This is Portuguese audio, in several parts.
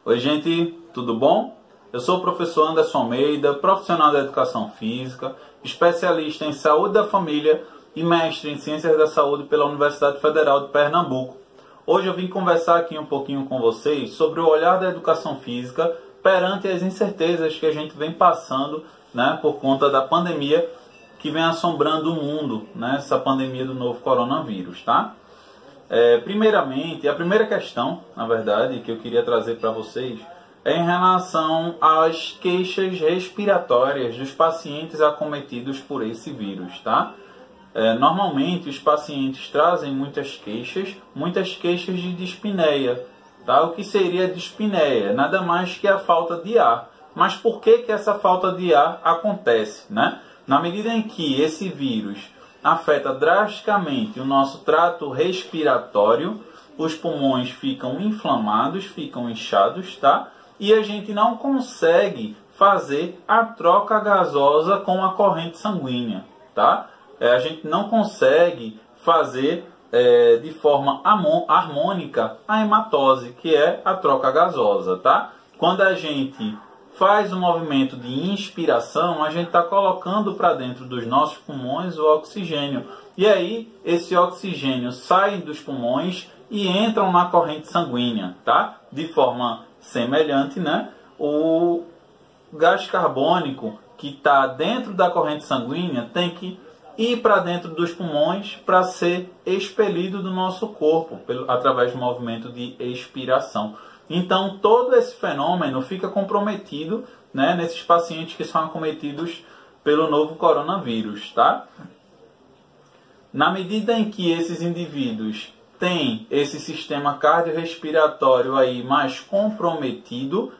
Oi gente, tudo bom? Eu sou o professor Anderson Almeida, profissional da educação física, especialista em saúde da família e mestre em ciências da saúde pela Universidade Federal de Pernambuco. Hoje eu vim conversar aqui um pouquinho com vocês sobre o olhar da educação física perante as incertezas que a gente vem passando, por conta da pandemia que vem assombrando o mundo, essa pandemia do novo coronavírus, tá? Primeiramente, a primeira questão, na verdade, que eu queria trazer para vocês é em relação às queixas respiratórias dos pacientes acometidos por esse vírus, tá? Normalmente, os pacientes trazem muitas queixas de dispneia, tá? O que seria dispneia? Nada mais que a falta de ar. Mas por que essa falta de ar acontece, né? Na medida em que esse vírus afeta drasticamente o nosso trato respiratório, os pulmões ficam inflamados, ficam inchados, tá? E a gente não consegue fazer a troca gasosa com a corrente sanguínea, tá? A gente não consegue fazer de forma harmônica a hematose, que é a troca gasosa, tá? Quando a gente faz um movimento de inspiração, a gente está colocando para dentro dos nossos pulmões o oxigênio. E aí, esse oxigênio sai dos pulmões e entra na corrente sanguínea, tá? De forma semelhante, o gás carbônico que está dentro da corrente sanguínea tem que ir para dentro dos pulmões para ser expelido do nosso corpo, através do movimento de expiração. Então, todo esse fenômeno fica comprometido, nesses pacientes que são acometidos pelo novo coronavírus, tá? Na medida em que esses indivíduos têm esse sistema cardiorrespiratório aí mais comprometido,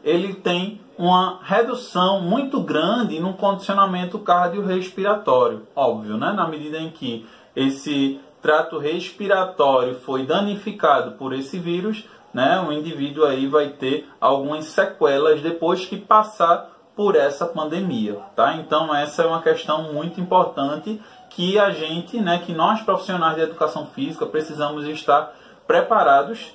ele tem uma redução muito grande no condicionamento cardiorrespiratório, óbvio, Na medida em que esse trato respiratório foi danificado por esse vírus, o indivíduo aí vai ter algumas sequelas depois que passar por essa pandemia, tá? Então essa é uma questão muito importante que a gente, que nós profissionais de educação física precisamos estar preparados,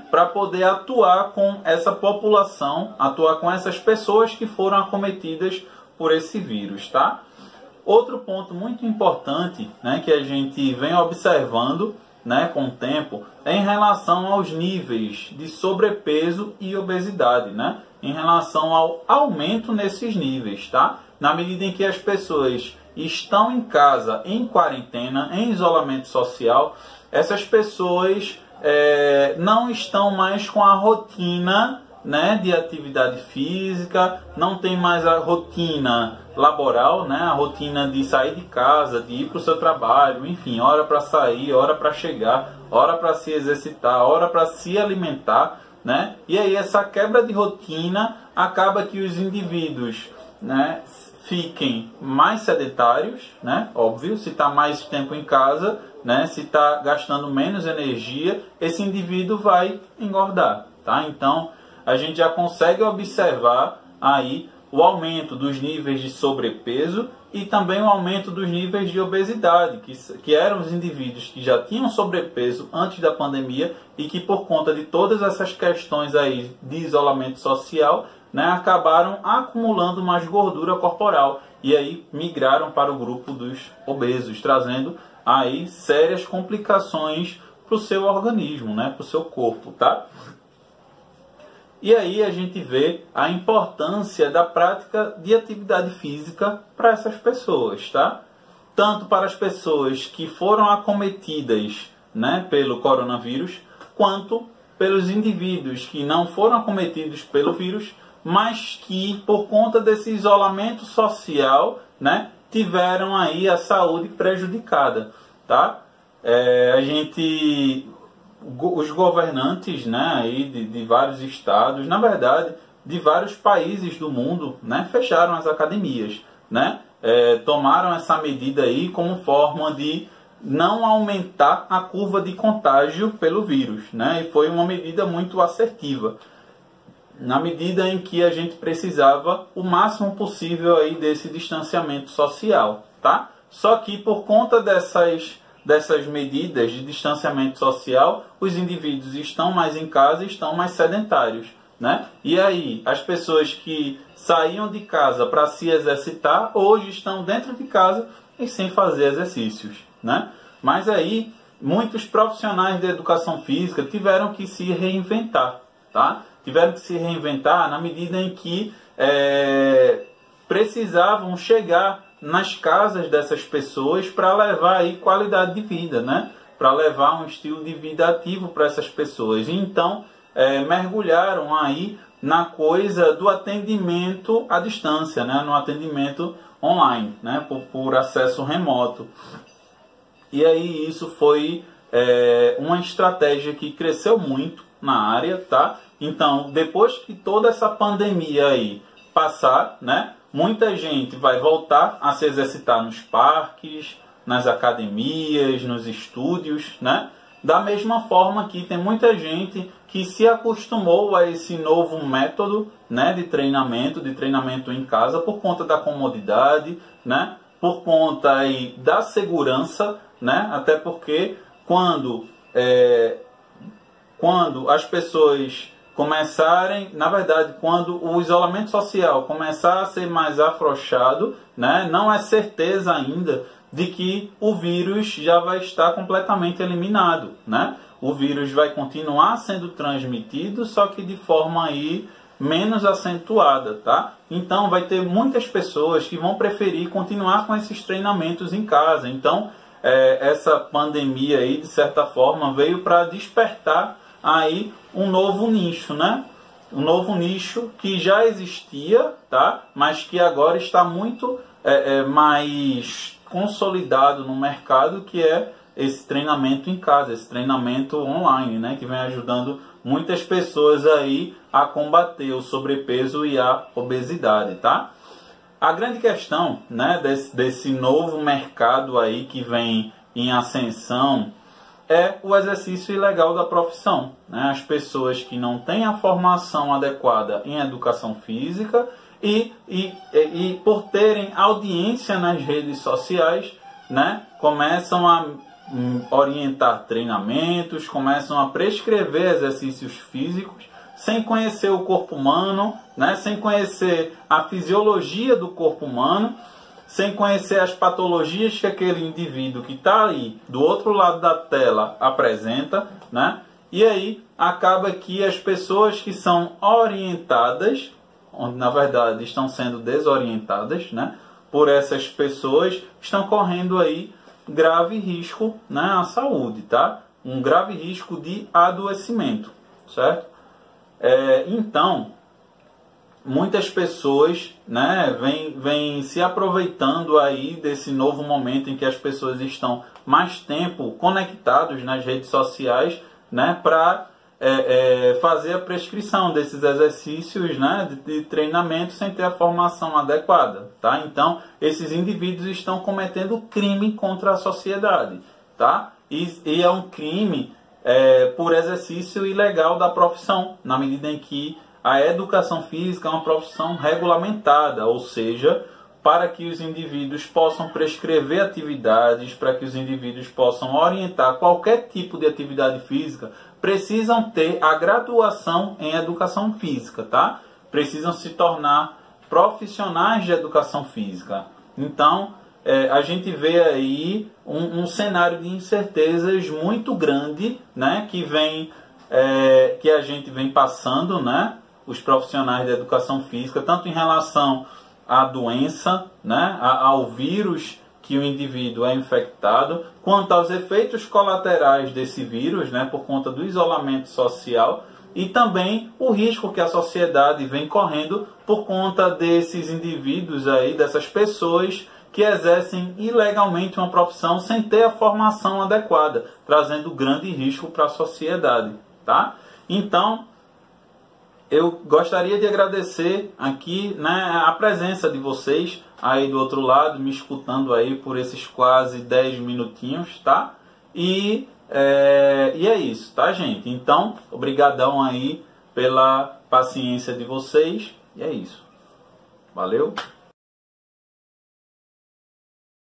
para poder atuar com essa população, atuar com essas pessoas que foram acometidas por esse vírus, tá? Outro ponto muito importante, que a gente vem observando, com o tempo, é em relação aos níveis de sobrepeso e obesidade, em relação ao aumento nesses níveis, tá? Na medida em que as pessoas estão em casa, em quarentena, em isolamento social, essas pessoas não estão mais com a rotina, de atividade física, não tem mais a rotina laboral, a rotina de sair de casa, de ir para o seu trabalho, enfim, hora para sair, hora para chegar, hora para se exercitar, hora para se alimentar, E aí essa quebra de rotina acaba que os indivíduos, fiquem mais sedentários, Óbvio, se está mais tempo em casa, se está gastando menos energia, esse indivíduo vai engordar, tá? Então, a gente já consegue observar aí o aumento dos níveis de sobrepeso e também o aumento dos níveis de obesidade, que eram os indivíduos que já tinham sobrepeso antes da pandemia e que por conta de todas essas questões aí de isolamento social, acabaram acumulando mais gordura corporal e aí migraram para o grupo dos obesos, trazendo aí sérias complicações para o seu organismo, para o seu corpo, tá? E aí a gente vê a importância da prática de atividade física para essas pessoas, tá? Tanto para as pessoas que foram acometidas, pelo coronavírus, quanto pelos indivíduos que não foram acometidos pelo vírus, mas que por conta desse isolamento social, tiveram aí a saúde prejudicada, tá? Os governantes, aí de vários estados, na verdade, de vários países do mundo, fecharam as academias, tomaram essa medida aí como forma de não aumentar a curva de contágio pelo vírus, e foi uma medida muito assertiva, na medida em que a gente precisava o máximo possível aí desse distanciamento social, tá? Só que por conta dessas medidas de distanciamento social, os indivíduos estão mais em casa e estão mais sedentários, né? E aí, as pessoas que saíam de casa para se exercitar, hoje estão dentro de casa e sem fazer exercícios, né? Mas aí, muitos profissionais de educação física tiveram que se reinventar, tá? Tiveram que se reinventar na medida em que precisavam chegar nas casas dessas pessoas para levar aí qualidade de vida, né? Para levar um estilo de vida ativo para essas pessoas. E então, mergulharam aí na coisa do atendimento à distância, né? No atendimento online, né? Por acesso remoto. E aí isso foi uma estratégia que cresceu muito na área, tá? Então, depois que toda essa pandemia aí passar, né? Muita gente vai voltar a se exercitar nos parques, nas academias, nos estúdios, né? Da mesma forma que tem muita gente que se acostumou a esse novo método, né, de treinamento em casa, por conta da comodidade, né? Por conta aí da segurança, né? Até porque quando as pessoas começarem, na verdade, quando o isolamento social começar a ser mais afrouxado, né, não é certeza ainda de que o vírus já vai estar completamente eliminado, né? O vírus vai continuar sendo transmitido, só que de forma aí menos acentuada, tá? Então vai ter muitas pessoas que vão preferir continuar com esses treinamentos em casa. Então essa pandemia aí, de certa forma, veio para despertar aí um novo nicho, né? Um novo nicho que já existia, tá? Mas que agora está muito mais consolidado no mercado, que é esse treinamento em casa, esse treinamento online, né? Que vem ajudando muitas pessoas aí a combater o sobrepeso e a obesidade, tá? A grande questão, né, desse novo mercado aí que vem em ascensão é o exercício ilegal da profissão, né? As pessoas que não têm a formação adequada em educação física e por terem audiência nas redes sociais, né, começam a orientar treinamentos, começam a prescrever exercícios físicos sem conhecer o corpo humano, né, sem conhecer a fisiologia do corpo humano, sem conhecer as patologias que aquele indivíduo que está aí do outro lado da tela apresenta, né? E aí acaba que as pessoas que são orientadas, onde na verdade estão sendo desorientadas, né, por essas pessoas, estão correndo aí grave risco, né, à saúde, tá? Um grave risco de adoecimento, certo? Então, muitas pessoas, né, vêm se aproveitando aí desse novo momento em que as pessoas estão mais tempo conectados nas redes sociais, né, para fazer a prescrição desses exercícios, né, de treinamento sem ter a formação adequada, tá? Então, esses indivíduos estão cometendo crime contra a sociedade, tá? E é um crime por exercício ilegal da profissão, na medida em que a educação física é uma profissão regulamentada, ou seja, para que os indivíduos possam prescrever atividades, para que os indivíduos possam orientar qualquer tipo de atividade física, precisam ter a graduação em educação física, tá? Precisam se tornar profissionais de educação física. Então, a gente vê aí um cenário de incertezas muito grande, né? Que a gente vem passando, né? Os profissionais de educação física, tanto em relação à doença, né? Ao vírus que o indivíduo é infectado, quanto aos efeitos colaterais desse vírus, né, por conta do isolamento social, e também o risco que a sociedade vem correndo por conta desses indivíduos aí, dessas pessoas que exercem ilegalmente uma profissão sem ter a formação adequada, trazendo grande risco para a sociedade, tá? Então, eu gostaria de agradecer aqui, né, a presença de vocês aí do outro lado, me escutando aí por esses quase 10 minutinhos, tá? E é isso, tá, gente? Então, obrigadão aí pela paciência de vocês, e é isso. Valeu!